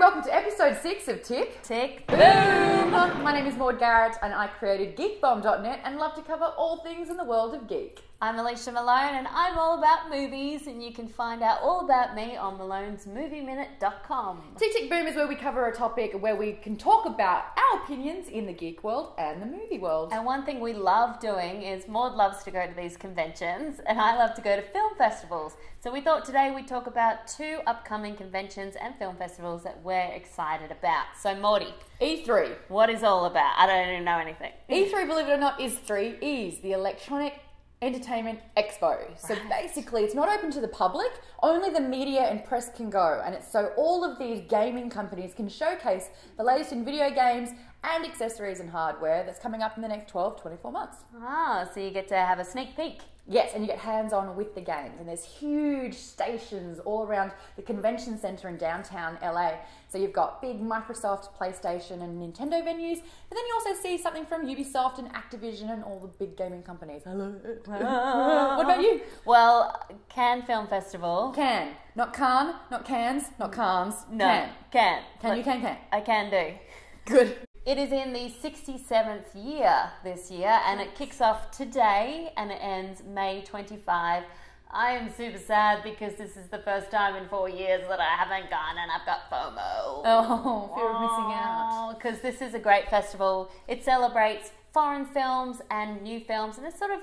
welcome to episode 6 of Tick. Tick. Boom! My name is Maud Garrett and I created geekbomb.net and love to cover all things in the world of geek. I'm Alicia Malone and I'm all about movies, and you can find out all about me on malonesmovieminute.com. Tick Tick Boom is where we cover a topic where we can talk about our opinions in the geek world and the movie world. And one thing we love doing is Maud loves to go to these conventions and I love to go to film festivals. So we thought today we'd talk about 2 upcoming conventions and film festivals that we're excited about. So Maudie, E3. what is all about? I don't even know anything. E3, believe it or not, is 3 E's, the Electronic Entertainment Expo. So basically it's not open to the public, only the media and press can go, and it's so all of these gaming companies can showcase the latest in video games and accessories and hardware that's coming up in the next 12-24 months. Ah, so you get to have a sneak peek. Yes, and you get hands-on with the games, and there's huge stations all around the convention center in downtown LA. So you've got big Microsoft, PlayStation and Nintendo venues, but then you also see something from Ubisoft and Activision and all the big gaming companies. Hello. What about you? Well, Cannes Film Festival. Can. Not Cannes, not Cannes, not Cannes. No, can. Can you can. I can do. Good. It is in the 67th year this year, and it kicks off today and it ends May 25. I am super sad because this is the first time in 4 years that I haven't gone and I've got FOMO. Oh, fear of missing out. Because this is a great festival. It celebrates foreign films and new films, and there's sort of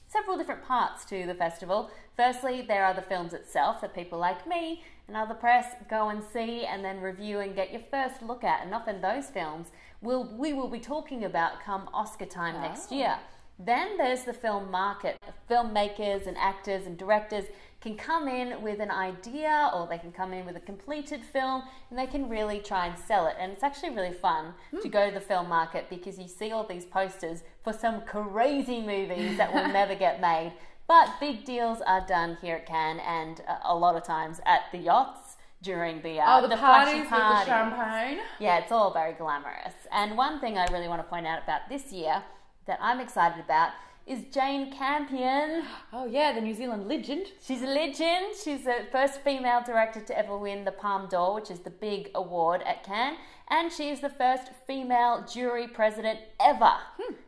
several different parts to the festival. Firstly, there are the films itself that people like me and other press go and see and then review and get your first look at, and often those films we will be talking about come Oscar time next year. Then there's the film market. Filmmakers and actors and directors can come in with an idea, or they can come in with a completed film, and they can really try and sell it. And it's actually really fun to go to the film market because you see all these posters for some crazy movies that will never get made. But big deals are done here at Cannes, and a lot of times at the yachts during the parties flashy with the champagne. Yeah, it's all very glamorous. And one thing I really want to point out about this year that I'm excited about is Jane Campion. Oh yeah, the New Zealand legend. She's a legend. She's the first female director to ever win the Palme d'Or, which is the big award at Cannes. And she is the first female jury president ever.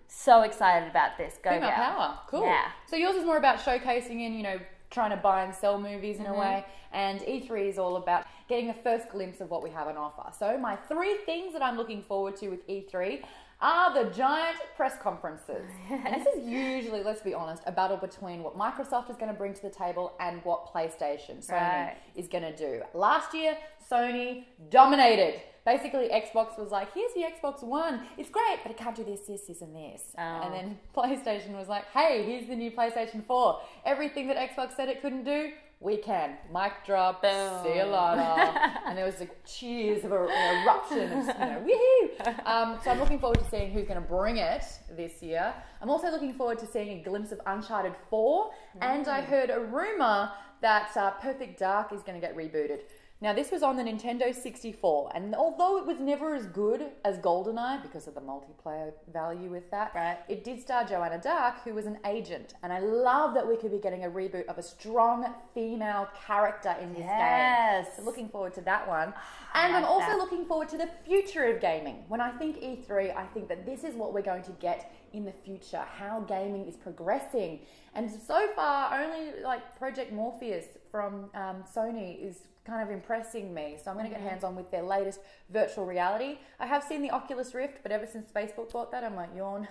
So excited about this. Go Female girl. power. Cool. Yeah. So yours is more about showcasing and, trying to buy and sell movies in a way. And E3 is all about getting a first glimpse of what we have on offer. So my 3 things that I'm looking forward to with E3 are the giant press conferences. And this is usually, let's be honest, a battle between what Microsoft is going to bring to the table and what PlayStation, Sony, is going to do. Last year, Sony dominated. Basically, Xbox was like, here's the Xbox One. It's great, but it can't do this, and this. And then PlayStation was like, hey, here's the new PlayStation 4. Everything that Xbox said it couldn't do, we can. Mic drop, Boom. see you later. And there was a cheers of an eruption of, woohoo. So I'm looking forward to seeing who's going to bring it this year. I'm also looking forward to seeing a glimpse of Uncharted 4. And I heard a rumor that Perfect Dark is going to get rebooted. Now, this was on the Nintendo 64, and although it was never as good as GoldenEye because of the multiplayer value with that, it did star Joanna Dark, who was an agent, and I love that we could be getting a reboot of a strong female character in this game. So looking forward to that one. And I'm also looking forward to the future of gaming. When I think E3, I think that this is what we're going to get in the future, how gaming is progressing. And so far, only Project Morpheus from Sony is kind of impressing me. So I'm going to get hands-on with their latest virtual reality. I have seen the Oculus Rift, but ever since Facebook bought that, I'm like, yawn.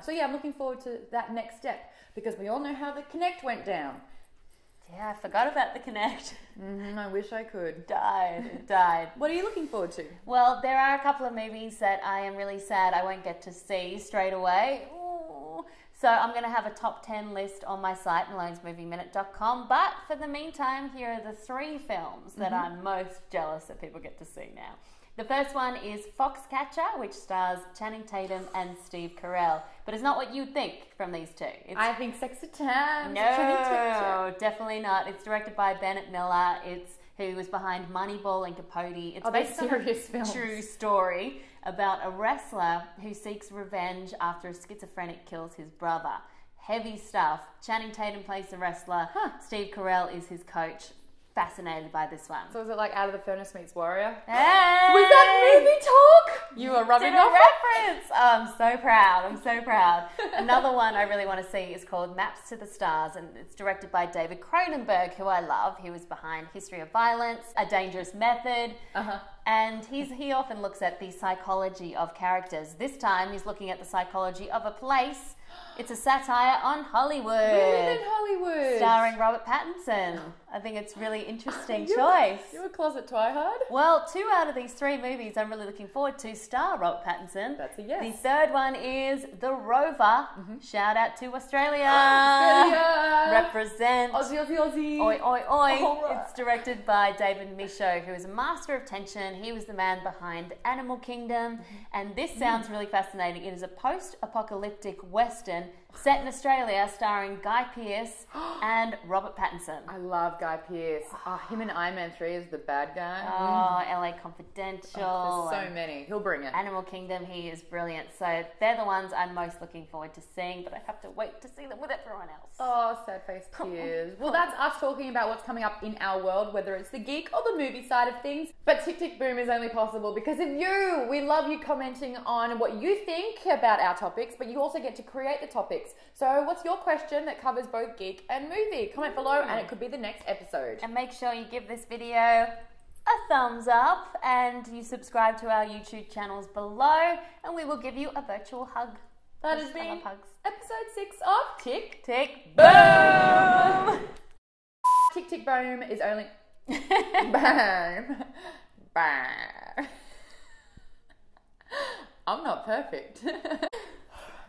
So yeah, I'm looking forward to that next step because we all know how the Kinect went down. Yeah, I forgot about the Kinect. I wish I could. It died. What are you looking forward to? Well, there are a couple of movies that I am really sad I won't get to see straight away. Ooh. So I'm going to have a top 10 list on my site, malonesmovieminute.com. But for the meantime, here are the 3 films that I'm most jealous that people get to see now. The first one is Foxcatcher, which stars Channing Tatum and Steve Carell. But it's not what you'd think from these 2. I think Sex at Times. No, definitely not. It's directed by Bennett Miller. It's who was behind Moneyball and Capote. It's based on a true story about a wrestler who seeks revenge after a schizophrenic kills his brother. Heavy stuff. Channing Tatum plays the wrestler. Steve Carell is his coach. fascinated by this one. So is it like Out of the Furnace meets Warrior? Hey! Was that movie talk? You are rubbing Did a off reference. Oh, I'm so proud. I'm so proud. Another one I really want to see is called Maps to the Stars, and it's directed by David Cronenberg, who I love. He was behind History of Violence, A Dangerous Method, and he often looks at the psychology of characters. This time he's looking at the psychology of a place. It's a satire on Hollywood. Really in Hollywood. Starring Robert Pattinson. I think it's really interesting choice. You're a closet twihard. Well, 2 out of these 3 movies I'm really looking forward to star Robert Pattinson. That's a yes. The third one is The Rover. Shout out to Australia. Australia. Represent. Aussie, Aussie, Aussie. Oi, oi, oi. All right. It's directed by David Michaud, who is a master of tension. He was the man behind Animal Kingdom. And this sounds really fascinating. It is a post-apocalyptic Western set in Australia starring Guy Pearce and Robert Pattinson. I love Guy Pearce. Oh, him in Iron Man 3 is the bad guy. Oh, LA Confidential. Oh, there's so many. He'll bring it. Animal Kingdom, he is brilliant. So they're the ones I'm most looking forward to seeing, but I have to wait to see them with everyone else. Oh, sad face tears. Well, that's us talking about what's coming up in our world, whether it's the geek or the movie side of things. But Tick Tick Boom is only possible because of you. We love you commenting on what you think about our topics, but you also get to create the topics. So what's your question that covers both geek and movie? Comment below and it could be the next episode. And make sure you give this video a thumbs up and you subscribe to our YouTube channels below, and we will give you a virtual hug. That has been episode 6 of Tick Tick Boom. Tick Tick Boom is only Boom. Boom. I'm not perfect.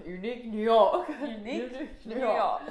Unique New York. Unique New York.